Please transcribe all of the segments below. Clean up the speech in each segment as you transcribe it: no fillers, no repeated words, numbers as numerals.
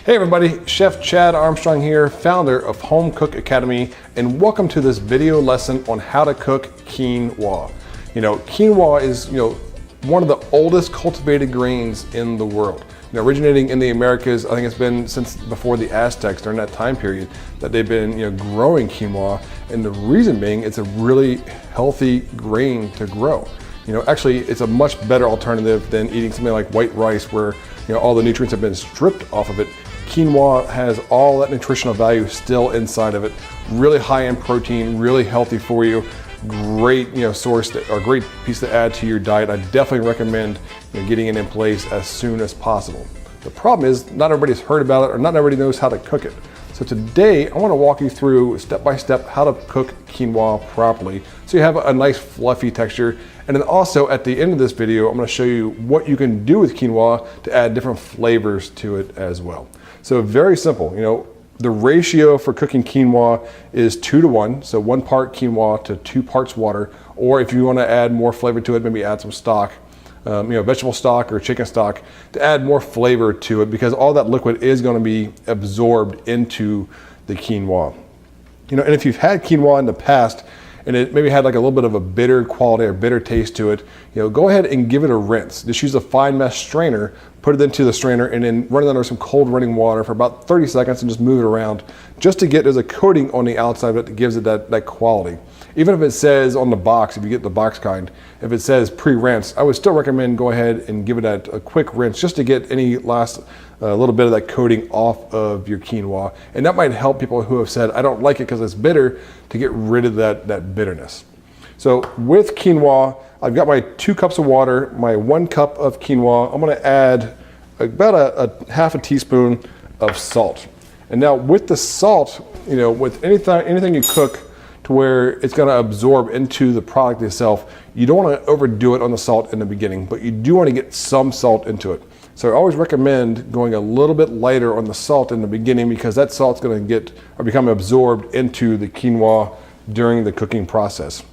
Hey everybody, Chef Chad Armstrong here, founder of Home Cook Academy, and welcome to this video lesson on how to cook quinoa. Quinoa is, one of the oldest cultivated grains in the world. Originating in the Americas, I think it's been since before the Aztecs, during that time period, that they've been, growing quinoa. And the reason being, it's a really healthy grain to grow. Actually, it's a much better alternative than eating something like white rice where, all the nutrients have been stripped off of it. Quinoa has all that nutritional value still inside of it. Really high in protein, really healthy for you. Great, source or great piece to add to your diet. I definitely recommend getting it in place as soon as possible. The problem is not everybody's heard about it or not everybody knows how to cook it. So today I want to walk you through step by step how to cook quinoa properly so you have a nice fluffy texture. And then also at the end of this video, I'm going to show you what you can do with quinoa to add different flavors to it as well. So very simple, the ratio for cooking quinoa is 2 to 1. So 1 part quinoa to 2 parts water. Or if you want to add more flavor to it, maybe add some stock, vegetable stock or chicken stock to add more flavor to it, because all that liquid is going to be absorbed into the quinoa. And if you've had quinoa in the past and it maybe had like a little bit of a bitter quality or bitter taste to it, go ahead and give it a rinse. Just use a fine mesh strainer, put it into the strainer, and then run it under some cold running water for about 30 seconds and just move it around just to get, there's a coating on the outside of it that gives it that quality. Even if it says on the box, if you get the box kind, if it says pre-rinse, I would still recommend go ahead and give it a quick rinse just to get any last little bit of that coating off of your quinoa. And that might help people who have said, I don't like it because it's bitter, to get rid of that bitterness. So with quinoa, I've got my 2 cups of water, my 1 cup of quinoa. I'm gonna add about a half a teaspoon of salt. And now with the salt, with anything you cook to where it's gonna absorb into the product itself, you don't wanna overdo it on the salt in the beginning, but you do wanna get some salt into it. So I always recommend going a little bit lighter on the salt in the beginning, because that salt's gonna get or become absorbed into the quinoa during the cooking process.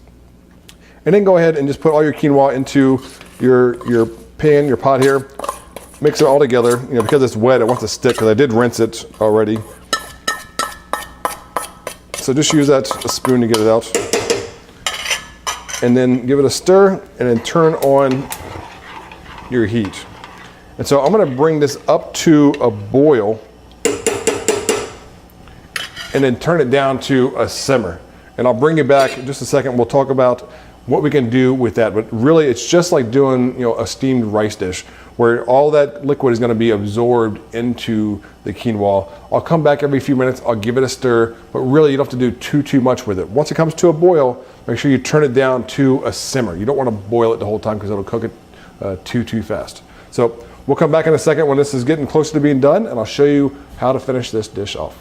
And then go ahead and just put all your quinoa into your pan, your pot here. Mix it all together. Because it's wet, it wants to stick, because I did rinse it already. So just use a spoon to get it out. And then give it a stir, and then turn on your heat. And so I'm gonna bring this up to a boil and then turn it down to a simmer. And I'll bring you back in just a second. We'll talk about what we can do with that. But really, it's just like doing a steamed rice dish, where all that liquid is gonna be absorbed into the quinoa. I'll come back every few minutes, I'll give it a stir, but really you don't have to do too much with it. Once it comes to a boil, make sure you turn it down to a simmer. You don't wanna boil it the whole time, because it'll cook it too fast. So we'll come back in a second when this is getting closer to being done, and I'll show you how to finish this dish off.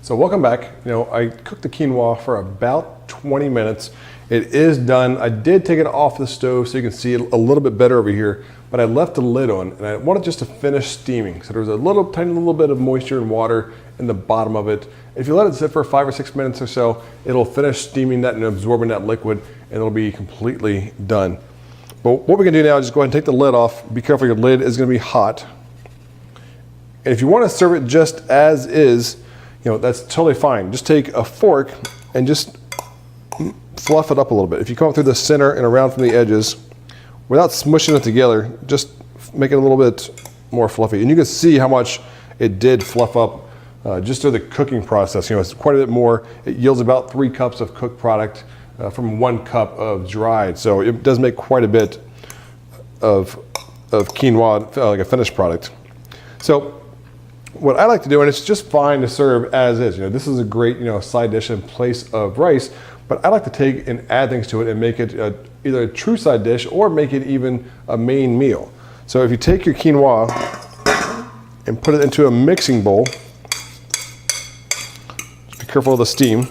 So welcome back. I cooked the quinoa for about 20 minutes. It is done. I did take it off the stove so you can see it a little bit better over here, but I left the lid on, and I wanted just to finish steaming. So there's a tiny little bit of moisture and water in the bottom of it. If you let it sit for 5 or 6 minutes or so, it'll finish steaming that and absorbing that liquid, and it'll be completely done. But what we're gonna do now is just go ahead and take the lid off. Be careful, your lid is gonna be hot. And if you wanna serve it just as is, that's totally fine. Just take a fork and just fluff it up a little bit. If you come up through the center and around from the edges, without smushing it together, just make it a little bit more fluffy. And you can see how much it did fluff up just through the cooking process. It's quite a bit more. It yields about 3 cups of cooked product from 1 cup of dried. So it does make quite a bit of quinoa, like a finished product. So what I like to do, and it's just fine to serve as is. This is a great, side dish in place of rice, but I like to take and add things to it and make it either a true side dish or make it even a main meal. So if you take your quinoa and put it into a mixing bowl, just be careful of the steam.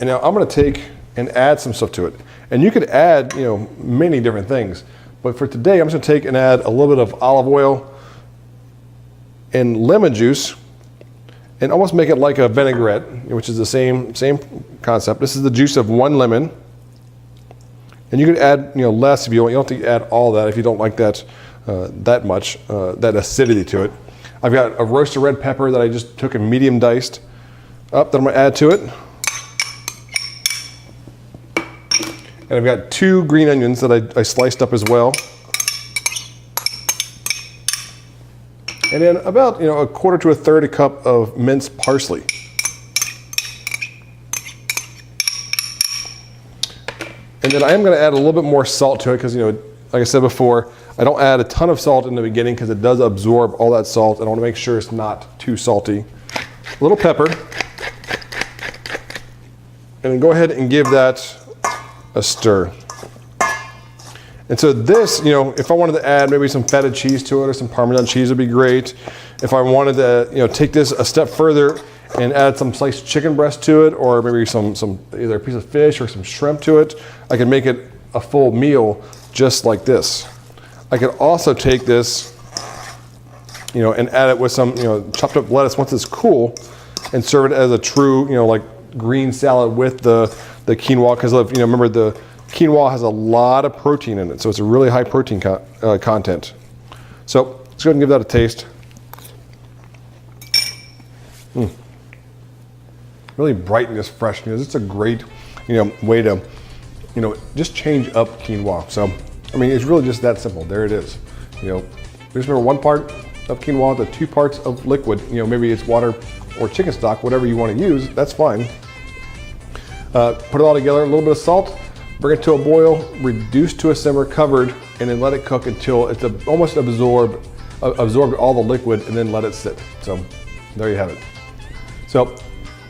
And now I'm going to take and add some stuff to it. And you could add, many different things. But for today, I'm just going to take and add a little bit of olive oil and lemon juice and almost make it like a vinaigrette, which is the same concept. This is the juice of 1 lemon. And you can add less if you want. You don't have to add all that if you don't like that that much, that acidity to it. I've got a roasted red pepper that I just took and medium diced up that I'm gonna add to it. And I've got 2 green onions that I sliced up as well. And then about a quarter to a third a cup of minced parsley. And then I am going to add a little bit more salt to it because like I said before, I don't add a ton of salt in the beginning because it does absorb all that salt, and I want to make sure it's not too salty. A little pepper, and then go ahead and give that a stir. And so this, if I wanted to add maybe some feta cheese to it or some Parmesan cheese would be great. If I wanted to, take this a step further and add some sliced chicken breast to it, or maybe some either a piece of fish or some shrimp to it, I can make it a full meal just like this. I could also take this, and add it with some, chopped up lettuce once it's cool, and serve it as a true, like green salad with the quinoa, because remember the quinoa has a lot of protein in it, so it's a really high protein content. So let's go ahead and give that a taste. Really bright and just fresh. It's a great, way to, just change up quinoa. So, it's really just that simple. There it is. Just remember 1 part of quinoa to 2 parts of liquid. Maybe it's water or chicken stock, whatever you want to use. That's fine. Put it all together. A little bit of salt. Bring it to a boil, reduce to a simmer, covered, and then let it cook until it's almost absorbed all the liquid, and then let it sit. So there you have it. So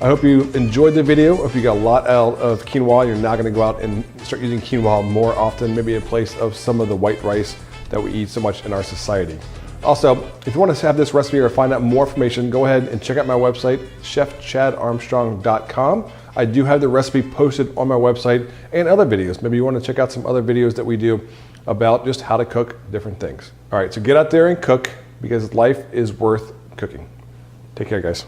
I hope you enjoyed the video. If you got a lot out of quinoa, you're now going to go out and start using quinoa more often, maybe in place of some of the white rice that we eat so much in our society. Also, if you want to have this recipe or find out more information, go ahead and check out my website, chefchadarmstrong.com. I do have the recipe posted on my website and other videos. Maybe you want to check out some other videos that we do about just how to cook different things. All right, so get out there and cook, because life is worth cooking. Take care, guys.